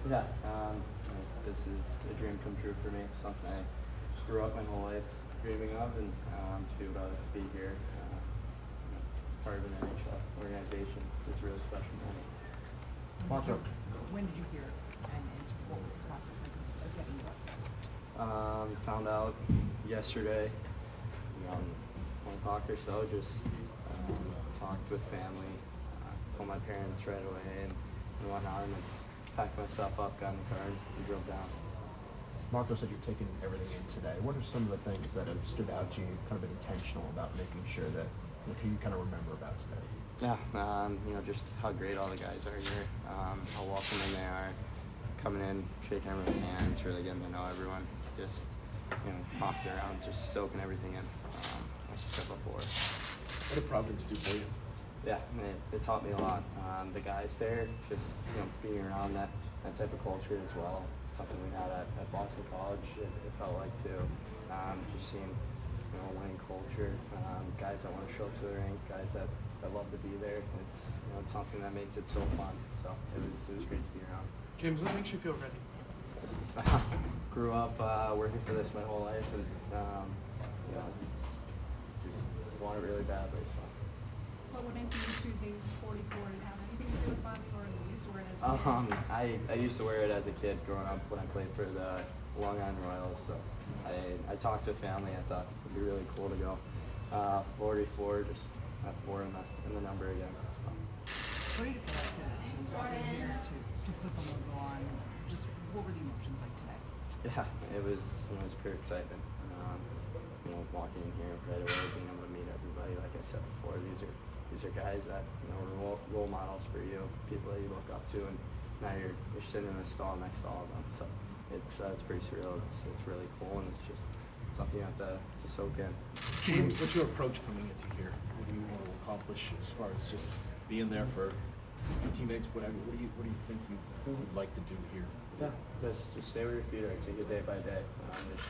Yeah, this is a dream come true for me. It's something I grew up my whole life dreaming of, and to be able to be here, part of an NHL organization, it's a really special moment. Marco, when did you hear it, and what was the process like of getting you up? Found out yesterday, 1 o'clock or so. Just talked with family, told my parents right away, and whatnot, and then packed my stuff up, got in the car, and drove down. Marco said you're taking everything in today. What are some of the things that have stood out to you, kind of been intentional about making sure that you kind of remember about today? Yeah, just how great all the guys are here, how welcoming they are, coming in, shaking everyone's hands, really getting to know everyone, just, walking around, just soaking everything in, like I said before. What did Providence do for you? Yeah, it taught me a lot. The guys there, just being around that type of culture as well, something we had at Boston College, it felt like too. Just seeing winning culture, guys that want to show up to the rink, guys that love to be there. It's something that makes it so fun. So it was great to be around. James, what makes you feel ready? Grew up working for this my whole life, and just want it really badly. So. What went into you choosing 44 and have anything to do with Bobby, or you used to wear it as a kid? I used to wear it as a kid growing up when I played for the Long Island Royals. So I talked to family. I thought it'd be really cool to go 44, just have 4 in the number again. What did it feel like to be here, to put the logo on? Just what were the emotions like today? Yeah, it was pure excitement. Walking in here right away, being able to meet everybody. Like I said before, these are guys that are role models for you, people that you look up to, and now you're sitting in a stall next to all of them. So it's pretty surreal. It's really cool, and it's just something you have to soak in. James, what's your approach coming into here? What do you want to accomplish as far as just being there for your teammates, whatever? What do you think you would like to do here? Yeah, just stay where your feet are. Take it day by day.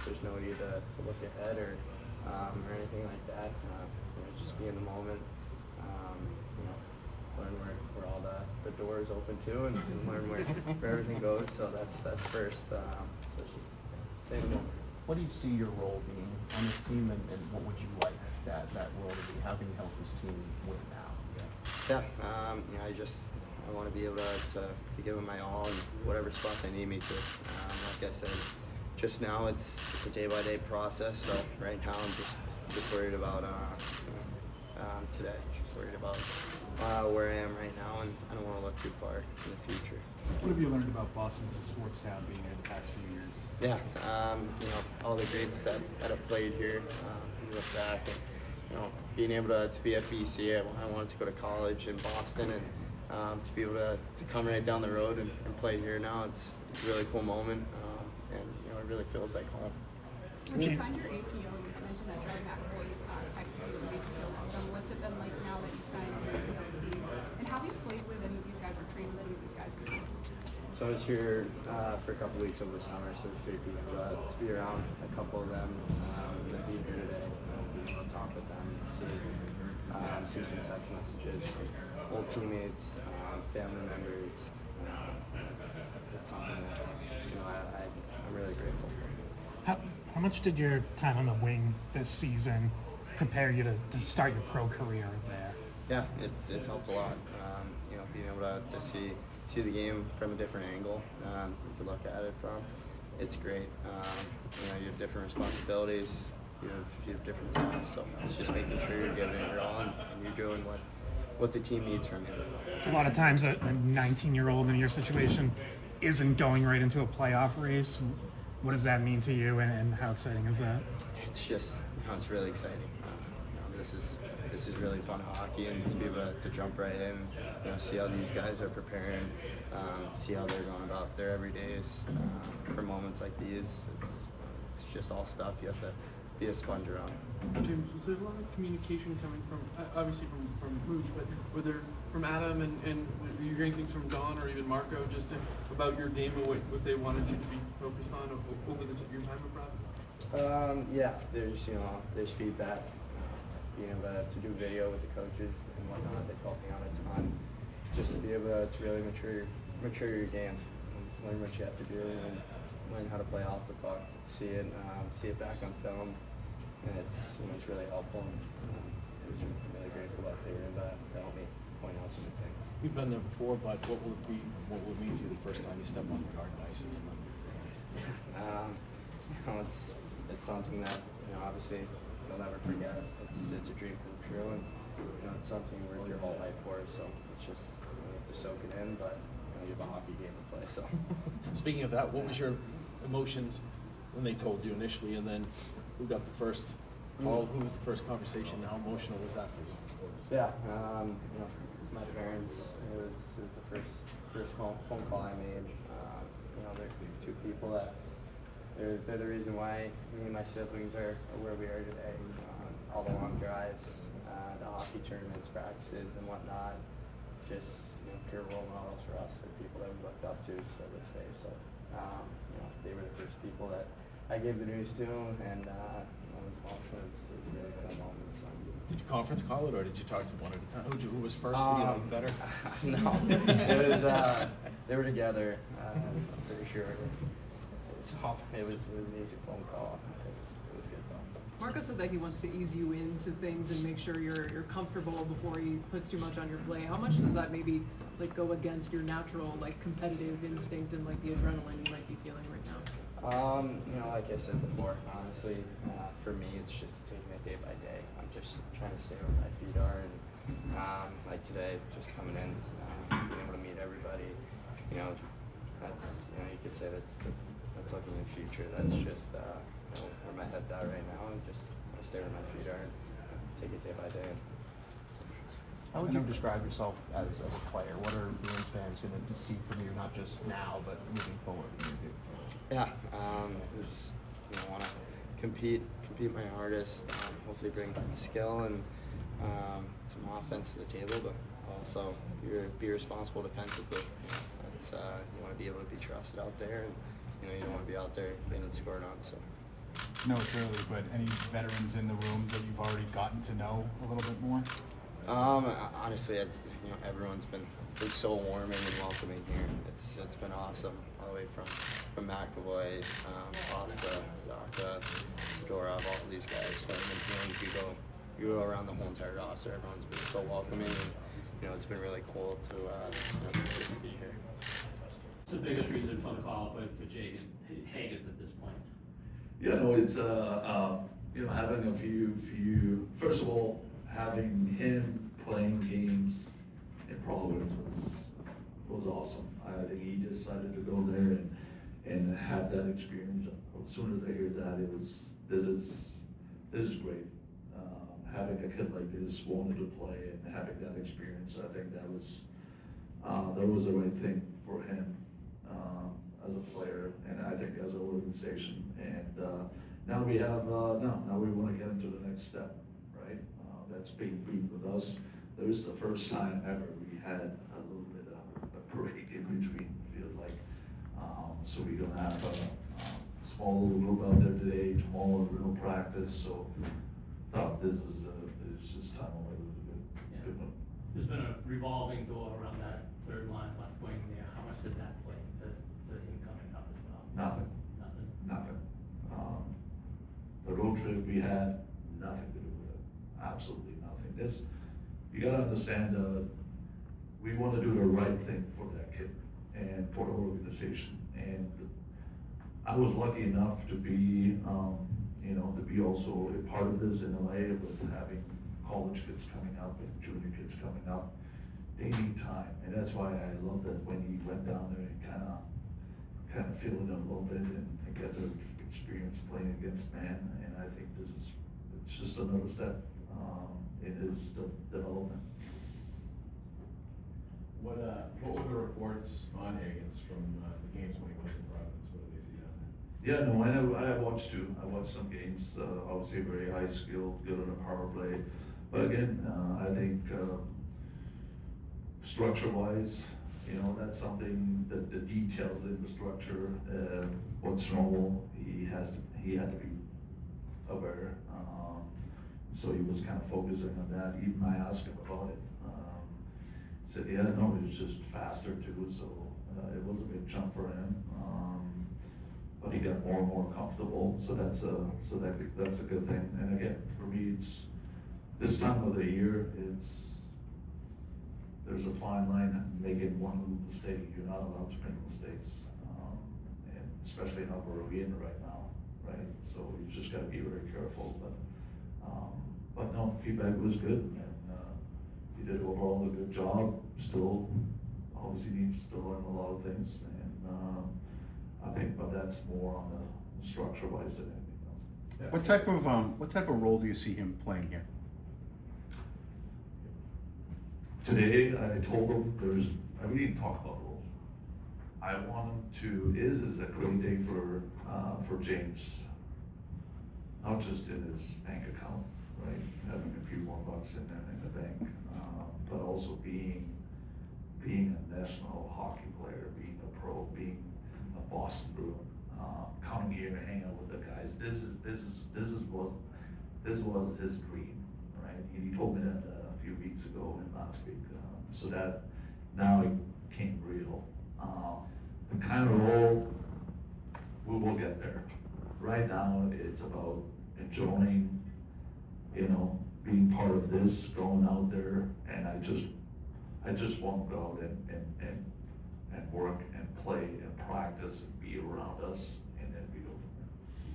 There's no need to look ahead or anything like that. Just be in the moment. Learn where all the doors open to, and learn where everything goes. So that's first. So just stay in the moment. What do you see your role being on this team, and what would you like that role to be? How can you help this team win now? Yeah, I want to be able to give them my all in whatever spot they need me to. Like I said, just now it's a day-by-day process. So right now I'm just worried about today. Just worried about where I am right now, and I don't want to look too far in the future. What have you learned about Boston as a sports town being here the past few years? Yeah, all the greats that have played here. You look back, and being able to be at BC, I wanted to go to college in Boston, and to be able to come right down the road and play here now, it's a really cool moment, and it really feels like home. When you signed your ATO, you mentioned that Charlie McAvoy texted you and made you feel welcome. What's it been like now that you've signed your ATO? And how have you played with any of these guys or trained with any of these guys before? So I was here for a couple weeks over the summer, so it's great to be around a couple of them, and then being here today, being able to talk with them, see some text messages from old teammates, family members. It's something that I'm really grateful for. How much did your time on the wing this season prepare you to start your pro career there? Yeah, it's helped a lot. Being able to see the game from a different angle, to look at it from, it's great. You have different responsibilities, you have different tasks, so it's just making sure you're giving it your all and you're doing what the team needs from you. A lot of times a 19-year-old in your situation isn't going right into a playoff race. What does that mean to you, and how exciting is that? It's just, it's really exciting. This is really fun hockey, and to be able to jump right in, see how these guys are preparing, see how they're going about their everydays for moments like these. It's just all stuff you have to be a sponge around. James, was there a lot of communication coming from, obviously from Mooch, but were there from Adam and were you hearing things from Don or even Marco just about your game and what they wanted you to be focused on over your time with Providence? Yeah, there's feedback. Being able to do video with the coaches and whatnot, they've helped me out a ton. Just to be able to really mature your game. learn what you have to do and learn how to play off the puck. See it back on film, and it's really helpful. And, it was really grateful that they were able to help me point out some good things. You've been there before, but what will it mean to you the first time you step on the garden ice as a member? It's something that obviously you'll never forget. It's a dream come true, and it's something you work your whole life for. So it's just you have to soak it in, but you have a hockey game to play. So Speaking of that, what was your emotions when they told you initially, and then who got the first call? Who was the first conversation? How emotional was that for you? yeah, my parents. It was the first phone call I made. They're two people that they're the reason why me and my siblings are where we are today. All the long drives, the hockey tournaments, practices, and whatnot. Just pure role models for us. They're people that we looked up to still this day. So they were the first people that I gave the news to, and it was emotional. It was a really cool moment. So. Did you conference call it, or did you talk to one at a time? Who was first? Who do you like better? No, it was they were together. I'm pretty sure. It was an easy phone call. It was good though. Marco said that he wants to ease you into things and make sure you're comfortable before he puts too much on your plate. How much does that maybe go against your natural competitive instinct and the adrenaline you might be feeling right now? Like I said before, honestly, for me it's just taking it day by day. I'm just trying to stay where my feet are, and like today, just coming in, being able to meet everybody. That's you could say that's looking in the future. That's just where my head's at right now, and just stay where my feet are and take it day by day. How would you describe yourself as a player? What are Bruins fans going to see from you, not just now, but moving forward? Yeah, just want to compete my hardest. Hopefully bring skill and some offense to the table, but also be responsible defensively. You want to be able to be trusted out there, and you don't want to be out there getting scored on. So. No, it's early, but any veterans in the room that you've already gotten to know a little bit more? Honestly, everyone's been so warming and welcoming here. It's been awesome, all the way from McAvoy, Costa, Zaka, Dorov, all of these guys. You go around the whole entire roster. Everyone's been so welcoming, and it's been really cool just to be here. What's the biggest reason for the call up for Hagens at this point? Yeah, no, it's having a few. First of all, having him playing games in Providence was awesome. I think he decided to go there and have that experience. As soon as I heard that, this is great. Having a kid like this wanted to play and having that experience, I think that was the right thing for him as a player, and I think as an organization. And now we have now we want to get into the next step, right? That's being with us. It was the first time ever we had a little bit of a break in between. Feels like so we don't have a small little group out there today. Tomorrow real practice. So thought this time away was a good one. There's been a revolving door around that third line left wing there. How much did that play to him coming up as well? Nothing. The road trip we had, nothing to do with it. Absolutely nothing. You gotta understand, we want to do the right thing for that kid and for the organization. And I was lucky enough to be, to be also a part of this in LA with having college kids coming up and junior kids coming up. They need time, and that's why I love that when he went down there and kind of feel it a little bit and get the experience playing against man. And I think it's just another step in his development. What were the reports on Hagens from the games when he was in Providence? What did they see down there? Yeah, no, I know. I watched too. I watched some games. Obviously, very high skill, good on the power play. But again, I think structure-wise, that's something that the details in the structure, what's normal, he had to be aware. So he was kind of focusing on that. Even I asked him about it. He said, yeah, no, it was just faster too. So It was a big jump for him. But he got more and more comfortable, so that's a good thing. And again, for me, it's this time of the year, there's a fine line. Making one mistake, you're not allowed to make mistakes, and especially how we're in right now, right? So you just got to be very careful. But no, feedback was good, and he did overall a good job. Still, obviously needs to learn a lot of things, and I think, but that's more on the structure wise than anything else. What type of role do you see him playing here? Today, I told him we didn't talk about roles. I want him to, is a great day for James. Not just in his bank account, right? Having a few more bucks in the bank, but also being a national hockey player, being a pro, being a Boston Bruin, coming here and hang out with the guys. This was his dream, right? He told me that a few weeks ago in last week. So that now it came real. The kind of role we will get there. Right now, it's about enjoying, being part of this, going out there, and I just want to go out and work and play and practice and be around us, and then we go from there.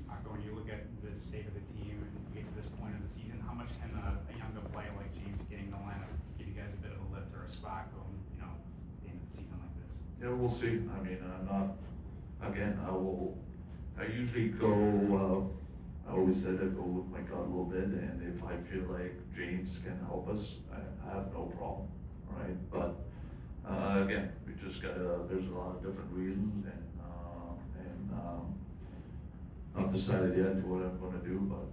Marco, when you look at the state of the team and you get to this point of the season, how much can a younger player like James getting the lineup give you guys a bit of a lift or a spark going, at the end of the season like this? Yeah, we'll see. I mean, I usually go, I always said I go with my gut a little bit, and if I feel like James can help us, I have no problem, right? But, again, we just gotta, there's a lot of different reasons, and not decided yet what I'm gonna do, but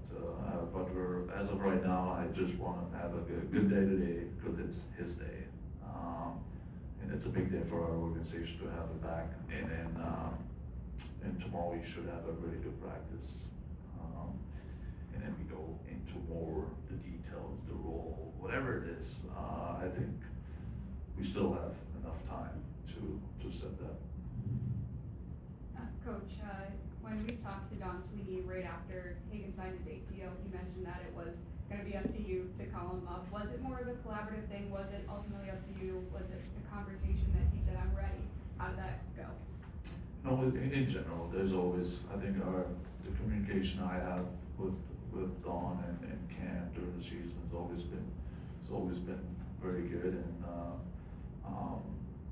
as of right now, I just wanna have a good day today, because it's his day. And it's a big day for our organization to have it back, and then, and tomorrow we should have a really good practice. And then we go into more the details, the role, whatever it is. I think we still have enough time to set that. Coach, when we talked to Don Sweeney right after Hagen signed his ATO, he mentioned that it was going to be up to you to call him up. Was it more of a collaborative thing? Was it ultimately up to you? Was it a conversation that he said, I'm ready? How did that go? No, in general, there's always, I think the communication I have with Don and Cam during the season has always been very good,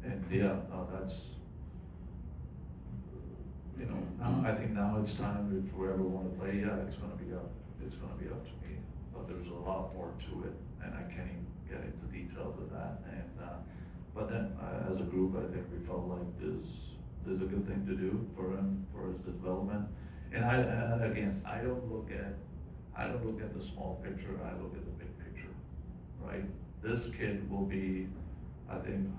and yeah, no, that's, now, I think now it's time, if we ever want to play, yeah, it's gonna be up to me, but there's a lot more to it, and I can't even get into details of that, and, but then, as a group, I think we felt like there's a good thing to do for him, for his development, and again, I don't look at the small picture, I look at the big picture, right? This kid will be, I think,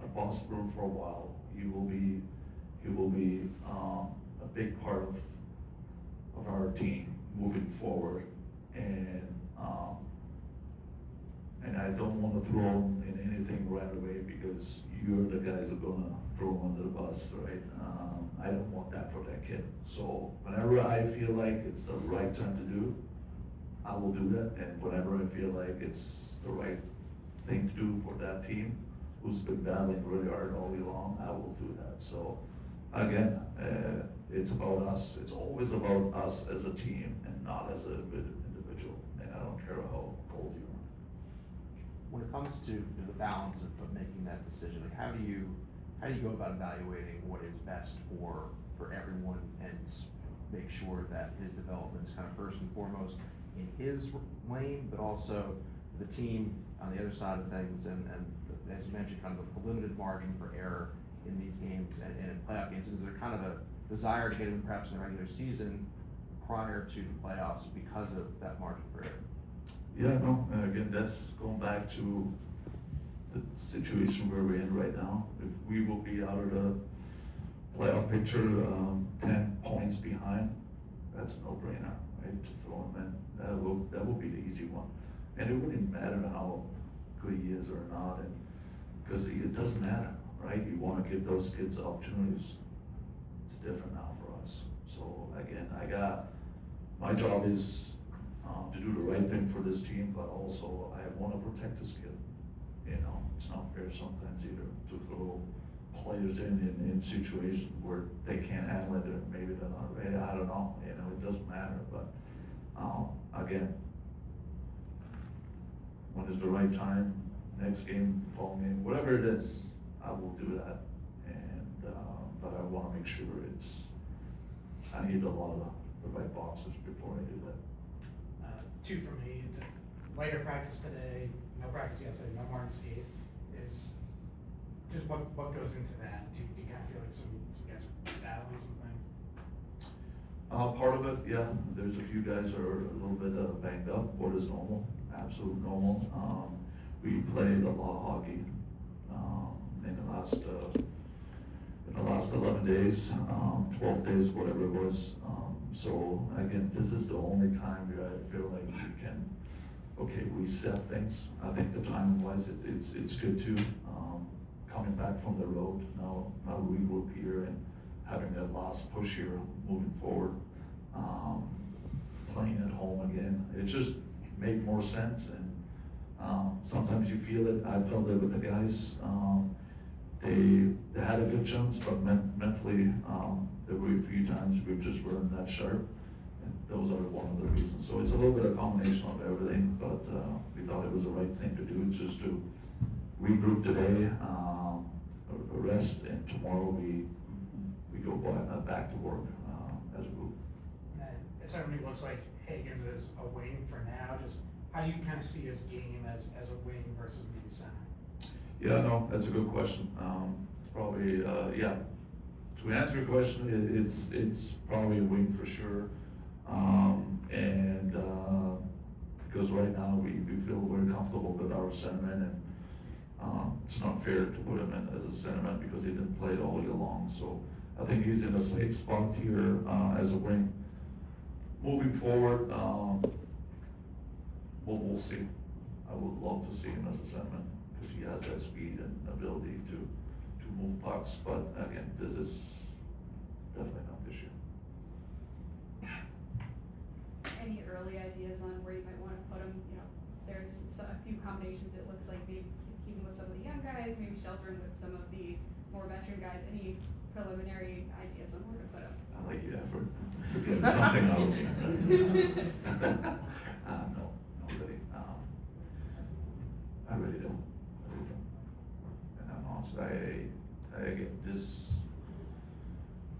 a Boston Bruin for a while. He will be a big part of our team moving forward, and I don't want to throw him in anything right away, because you're the guys who are gonna throw him under the bus, right? I don't want that for that kid. So whenever I feel like it's the right time to do, I will do that, and whenever I feel like it's the right thing to do for that team, who's been battling really hard all year long, I will do that. So again, it's about us. It's always about us as a team and not as an individual, and I don't care how old you are. When it comes to the balance of making that decision, like how do you go about evaluating what is best for everyone and make sure that his development is kind of first and foremost in his lane, but also the team on the other side of things, and as you mentioned, kind of a limited margin for error in these games and in playoff games? Is there kind of a desire to get him perhaps in the regular season prior to the playoffs because of that margin for error? Yeah, no, again, that's going back to the situation where we're in right now. If we will be out of the playoff picture 10 points behind, that's a no-brainer, right? To throw him in, that will be the easy one. And it wouldn't matter how good he is or not, and because it doesn't matter. right? You wanna give those kids opportunities. It's different now for us. So again, my job is, to do the right thing for this team, but also I wanna protect this kid. You know, it's not fair sometimes either to throw players in situations where they can't handle it, or maybe they're not ready, I don't know, you know, it doesn't matter, but, again, when it's the right time, next game, fall game, whatever it is, I will do that. And, but I wanna make sure I need a lot of the right boxes before I do that. Two for me, lighter practice today, no practice yesterday, no more in skate, is just what goes into that? Do you kind of feel like some guys are battling some things? Part of it, yeah, there's a few guys are a little bit banged up, what is normal, absolute normal. We played a lot of hockey, in the last 11 days, 12 days, whatever it was. So again, this is the only time where I feel like we can, okay, reset things. I think the time wise, it's good too. Coming back from the road, now regroup here and having that last push here, moving forward. Playing at home again, it just made more sense, and sometimes you feel it. I felt it with the guys. They had a good chance, but mentally, there were a few times we just weren't that sharp, and those are one of the reasons. So it's a little bit of combination of everything, but we thought it was the right thing to do, just to regroup today, rest, and tomorrow we go back to work as a group. And then it certainly looks like Hagens is a wing for now. Just how do you kind of see his game as a wing versus maybe center? Yeah, no, that's a good question. It's probably, yeah. To answer your question, it's probably a wing for sure. And because right now we feel very comfortable with our centerman, and it's not fair to put him in as a centerman because he didn't play it all year long. So I think he's in a safe spot here as a wing. Moving forward, we'll see. I would love to see him as a centerman because he has that speed and ability to move pucks. But again, this is definitely not this year. Any early ideas on where you might want to put him? You know, there's a few combinations. It looks like maybe keeping with some of the young guys, maybe sheltering with some of the more veteran guys. Any preliminary ideas on where to put him? I like your effort to get something out of me. No, really. I really don't. And I'm honest, I get this,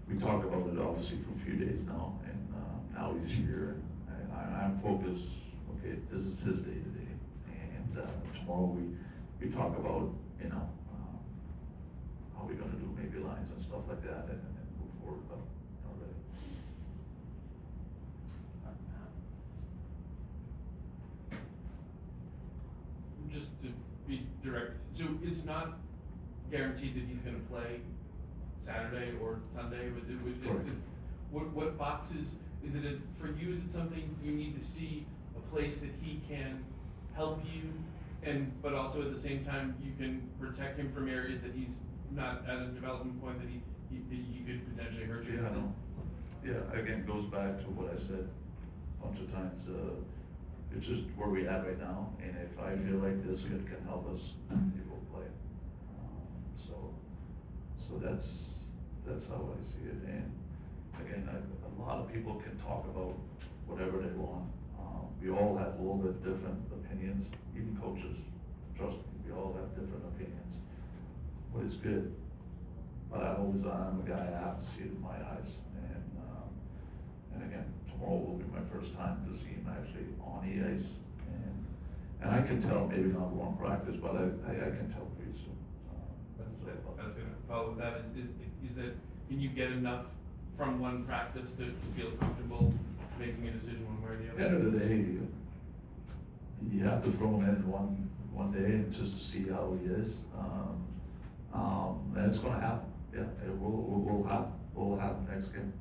we talked about it obviously for a few days now, and now he's here, and I'm focused, okay, this is his day today. And tomorrow we talk about, you know, how we're gonna do maybe lines and stuff like that, and move forward, but not really. Just to be direct, so it's not guaranteed that he's gonna play Saturday or Sunday, but Correct. what boxes, for you, is it something you need to see a place that he can help you, but also at the same time, you can protect him from areas that he's not at a development point that he could potentially hurt you? Yeah, no. Yeah, again, goes back to what I said a bunch of times, it's just where we at right now, and if I feel like this kid can help us, he will play. So that's how I see it, and again, a lot of people can talk about whatever they want. We all have a little bit different opinions, even coaches, trust me, we all have different opinions, but it's good. But I'm a guy, I have to see it in my eyes, and again, tomorrow will be my first time to see him actually on the ice, and I can tell, maybe not one practice, but I can tell pretty soon. That's gonna follow that, is that, can you get enough from one practice to feel comfortable making a decision one way or the At other? the end of the day, you have to throw him in one day just to see how he is. And it's gonna happen, yeah, it will happen next game.